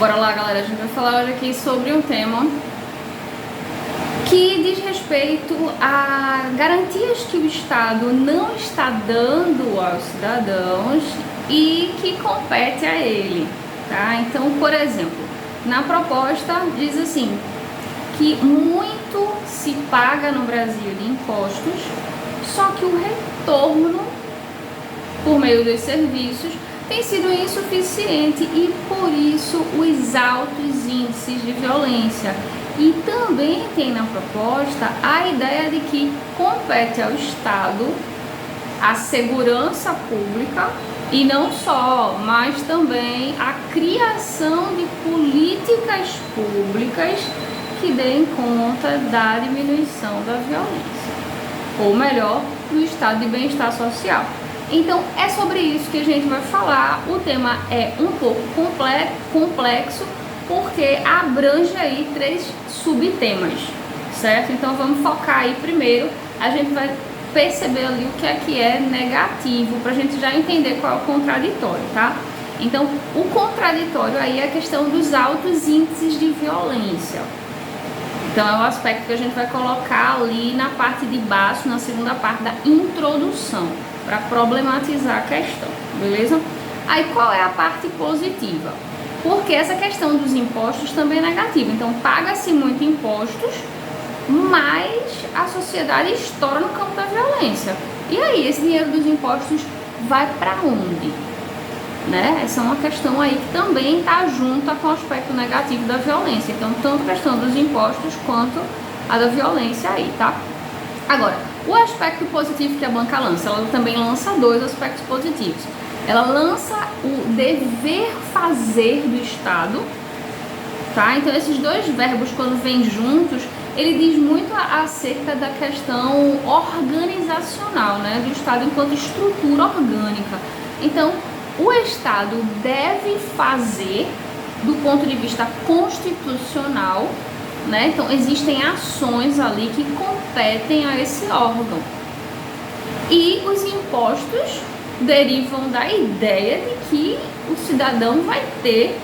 Bora lá, galera, a gente vai falar hoje aqui sobre um tema que diz respeito a garantias que o Estado não está dando aos cidadãos e que compete a ele, tá? Então, por exemplo, na proposta diz assim, que muito se paga no Brasil de impostos, só que o retorno por meio dos serviços tem sido insuficiente e por isso os altos índices de violência. E também tem na proposta a ideia de que compete ao Estado a segurança pública e não só, mas também a criação de políticas públicas que deem conta da diminuição da violência, ou melhor, do estado de bem-estar social. Então é sobre isso que a gente vai falar. O tema é um pouco complexo porque abrange aí 3 subtemas, certo? Então vamos focar aí primeiro, a gente vai perceber ali o que é negativo, para a gente já entender qual é o contraditório, tá? Então o contraditório aí é a questão dos altos índices de violência. Então é o aspecto que a gente vai colocar ali na parte de baixo, na segunda parte da introdução, para problematizar a questão, beleza? Aí qual é a parte positiva? Porque essa questão dos impostos também é negativa. Então paga-se muito impostos, mas a sociedade estoura no campo da violência. E aí, esse dinheiro dos impostos vai para onde? Né? Essa é uma questão aí que também está junta com o aspecto negativo da violência. Então, tanto a questão dos impostos quanto a da violência aí, tá? Agora, o aspecto positivo que a banca lança, ela também lança 2 aspectos positivos. Ela lança o dever fazer do Estado, tá? Então, esses 2 verbos, quando vêm juntos, ele diz muito acerca da questão organizacional, né? Do Estado enquanto estrutura orgânica. Então, o Estado deve fazer do ponto de vista constitucional, né? Então existem ações ali que competem a esse órgão. E os impostos derivam da ideia de que o cidadão vai ter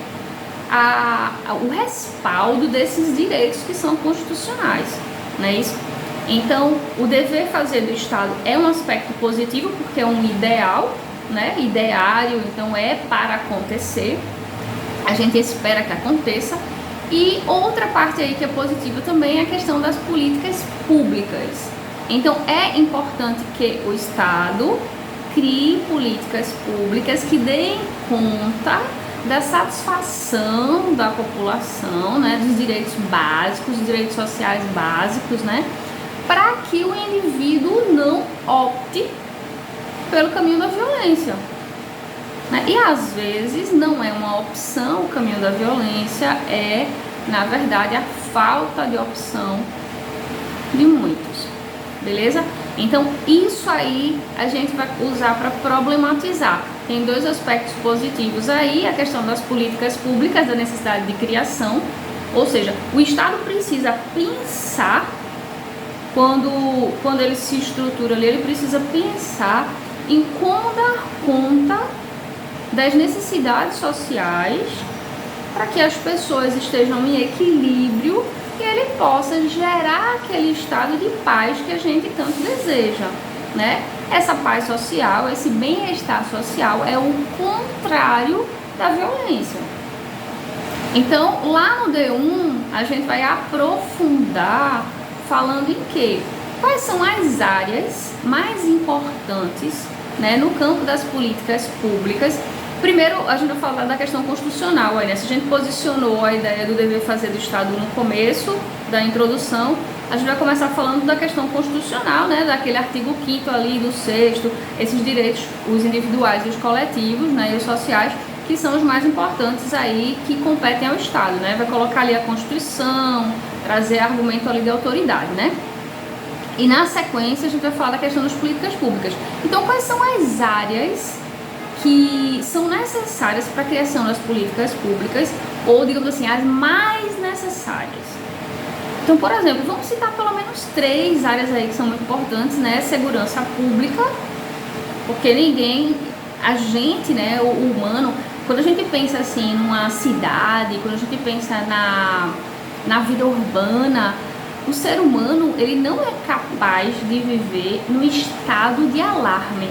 o respaldo desses direitos que são constitucionais, não é isso? Então, o dever fazer do Estado é um aspecto positivo porque é um ideal, né, ideário, então é para acontecer, a gente espera que aconteça. E outra parte aí que é positiva também é a questão das políticas públicas. Então é importante que o Estado crie políticas públicas que deem conta da satisfação da população, né, dos direitos básicos, dos direitos sociais básicos, né, para que o indivíduo não opte pelo caminho da violência, né? E às vezes não é uma opção o caminho da violência, é na verdade a falta de opção de muitos, beleza? Então isso aí a gente vai usar para problematizar. Tem 2 aspectos positivos aí, a questão das políticas públicas, da necessidade de criação, ou seja, o Estado precisa pensar, quando ele se estrutura ali, ele precisa pensar em como dar conta das necessidades sociais para que as pessoas estejam em equilíbrio e ele possa gerar aquele estado de paz que a gente tanto deseja, né? Essa paz social, esse bem-estar social é o contrário da violência. Então, lá no D1, a gente vai aprofundar falando em quê? Quais são as áreas mais importantes, né, no campo das políticas públicas. Primeiro, a gente vai falar da questão constitucional. Aí, né? Se a gente posicionou a ideia do dever fazer do Estado no começo da introdução, a gente vai começar falando da questão constitucional, né, daquele artigo 5º ali, do 6º, esses direitos, os individuais e os coletivos, né, e os sociais, que são os mais importantes aí, que competem ao Estado, né? Vai colocar ali a Constituição, trazer argumento ali de autoridade, né? E na sequência a gente vai falar da questão das políticas públicas. Então, quais são as áreas que são necessárias para a criação das políticas públicas, ou digamos assim, as mais necessárias? Então, por exemplo, vamos citar pelo menos 3 áreas aí que são muito importantes, né? Segurança pública, porque a gente, né, o humano, quando a gente pensa assim numa cidade, quando a gente pensa na vida urbana, o ser humano ele não é capaz de viver no estado de alarme.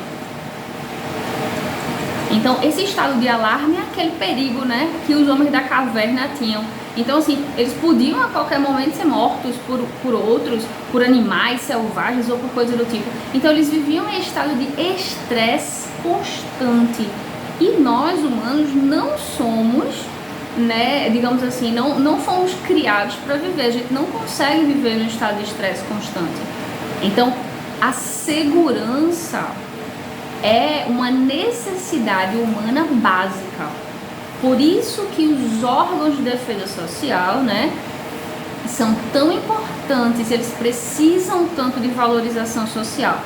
Então, esse estado de alarme é aquele perigo, né, que os homens da caverna tinham. Então, assim, eles podiam a qualquer momento ser mortos por outros, por animais selvagens ou por coisa do tipo. Então, eles viviam em estado de estresse constante. E nós, humanos, não somos, né, digamos assim, não fomos criados para viver. A gente não consegue viver no estado de estresse constante. Então, a segurança é uma necessidade humana básica. Por isso que os órgãos de defesa social, né, são tão importantes, eles precisam tanto de valorização social.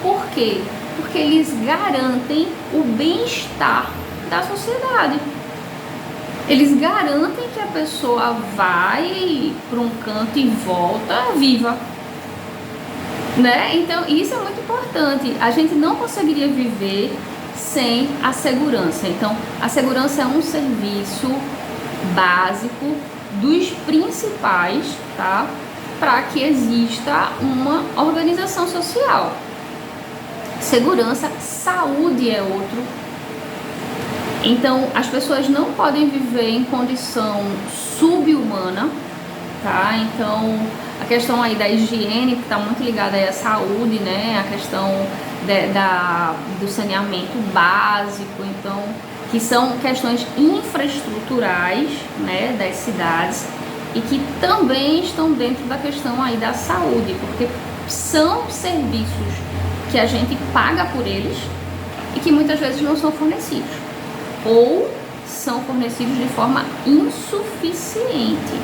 Por quê? Porque eles garantem o bem-estar da sociedade. Eles garantem que a pessoa vai para um canto e volta viva. Né? Então isso é muito importante. A gente não conseguiria viver sem a segurança. Então a segurança é um serviço básico dos principais, tá? Para que exista uma organização social. Segurança, saúde é outro. Então as pessoas não podem viver em condição subhumana, tá? Então a questão aí da higiene, que está muito ligada aí à saúde, né? A questão do saneamento básico, então, que são questões infraestruturais, né, das cidades e que também estão dentro da questão aí da saúde, porque são serviços que a gente paga por eles e que muitas vezes não são fornecidos ou são fornecidos de forma insuficiente,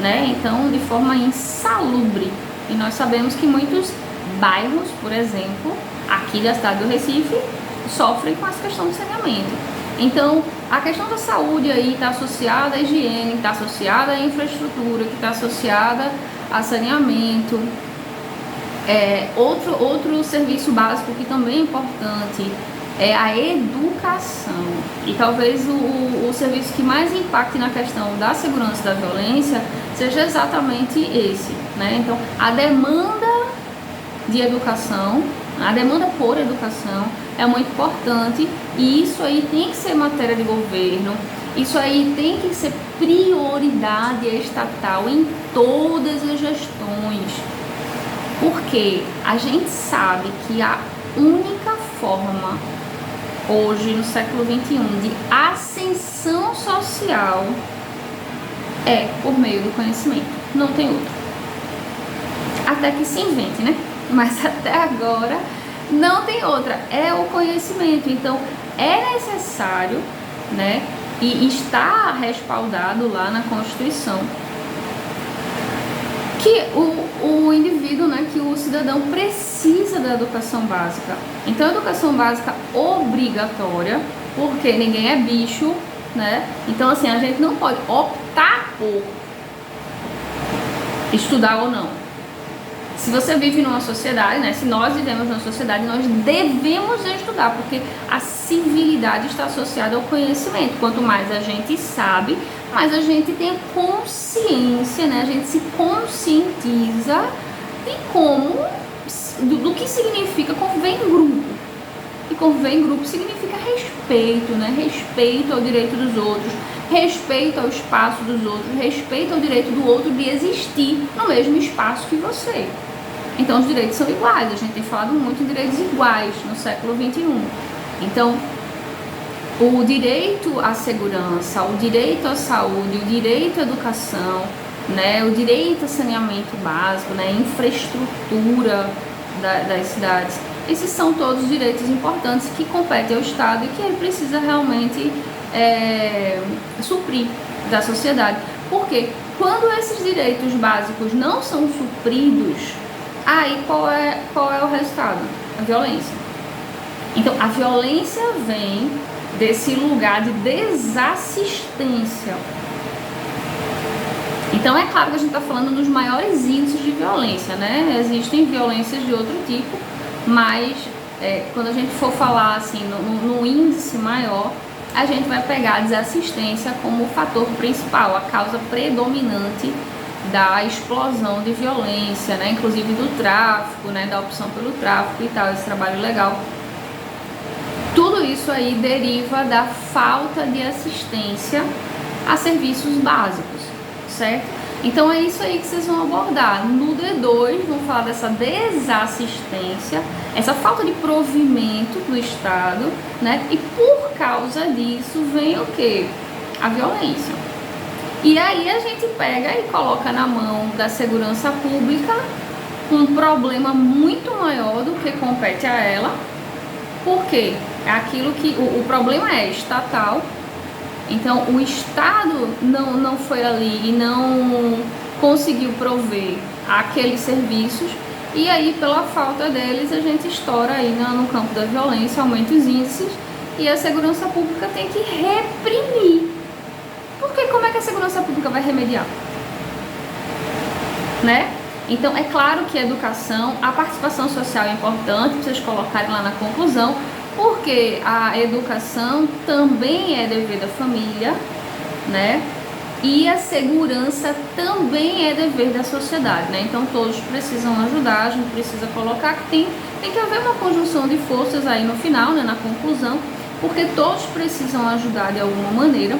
né? Então, de forma insalubre. E nós sabemos que muitos bairros, por exemplo, aqui da cidade do Recife, sofrem com essa questão do saneamento. Então, a questão da saúde aí está associada à higiene, está associada à infraestrutura, que está associada a saneamento. Outro serviço básico que também é importante é a educação. E talvez o serviço que mais impacte na questão da segurança e da violência seja exatamente esse, né? Então, a demanda de educação, a demanda por educação é muito importante e isso aí tem que ser matéria de governo, isso aí tem que ser prioridade estatal em todas as gestões, porque a gente sabe que a única forma hoje, no século XXI, de ascensão social é por meio do conhecimento, não tem outro. Até que se invente, né? Mas até agora não tem outra, é o conhecimento. Então é necessário, né? E está respaldado lá na Constituição que o indivíduo, né, que o cidadão precisa da educação básica. Então, a educação básica obrigatória, porque ninguém é bicho, né? Então, assim, a gente não pode optar por estudar ou não. Se você vive numa sociedade, né, se nós vivemos numa sociedade, nós devemos estudar, porque a civilidade está associada ao conhecimento. Quanto mais a gente sabe, mais a gente tem consciência, né, a gente se conscientiza de como, do que significa conviver em grupo. E conviver em grupo significa respeito, né, respeito ao direito dos outros, respeito ao espaço dos outros, respeito ao direito do outro de existir no mesmo espaço que você. Então os direitos são iguais, a gente tem falado muito em direitos iguais no século XXI. Então o direito à segurança, o direito à saúde, o direito à educação, né, o direito a saneamento básico, né, infraestrutura das cidades, esses são todos direitos importantes que competem ao Estado e que ele precisa realmente suprir da sociedade. Porque quando esses direitos básicos não são supridos, aí qual é o resultado? A violência. Então a violência vem desse lugar de desassistência. Então é claro que a gente está falando dos maiores índices de violência, né? Existem violências de outro tipo, mas quando a gente for falar assim no índice maior, a gente vai pegar a desassistência como o fator principal, a causa predominante da explosão de violência, né? Inclusive do tráfico, né? Da opção pelo tráfico e tal, esse trabalho legal. Tudo isso aí deriva da falta de assistência a serviços básicos, certo? Então é isso aí que vocês vão abordar. No D2 vão falar dessa desassistência, essa falta de provimento do Estado, né? E por causa disso vem o quê? A violência. E aí a gente pega e coloca na mão da segurança pública um problema muito maior do que compete a ela. Por quê? É aquilo que o problema é estatal. Então o Estado não foi ali e não conseguiu prover aqueles serviços, e aí pela falta deles a gente estoura aí no campo da violência, aumenta os índices, e a segurança pública tem que reprimir. Porque como é que a segurança pública vai remediar? Né? Então é claro que a educação, a participação social é importante, pra vocês colocarem lá na conclusão, porque a educação também é dever da família, né? E a segurança também é dever da sociedade, né? Então todos precisam ajudar, a gente precisa colocar que tem que haver uma conjunção de forças aí no final, né? Na conclusão, porque todos precisam ajudar de alguma maneira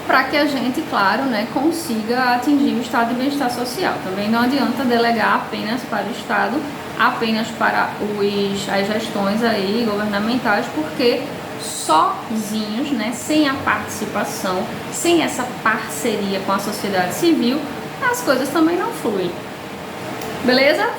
para que a gente, claro, né, consiga atingir o estado de bem-estar social. Também não adianta delegar apenas para o Estado, apenas para as gestões aí governamentais, porque sozinhos, né, sem a participação, sem essa parceria com a sociedade civil, as coisas também não fluem. Beleza?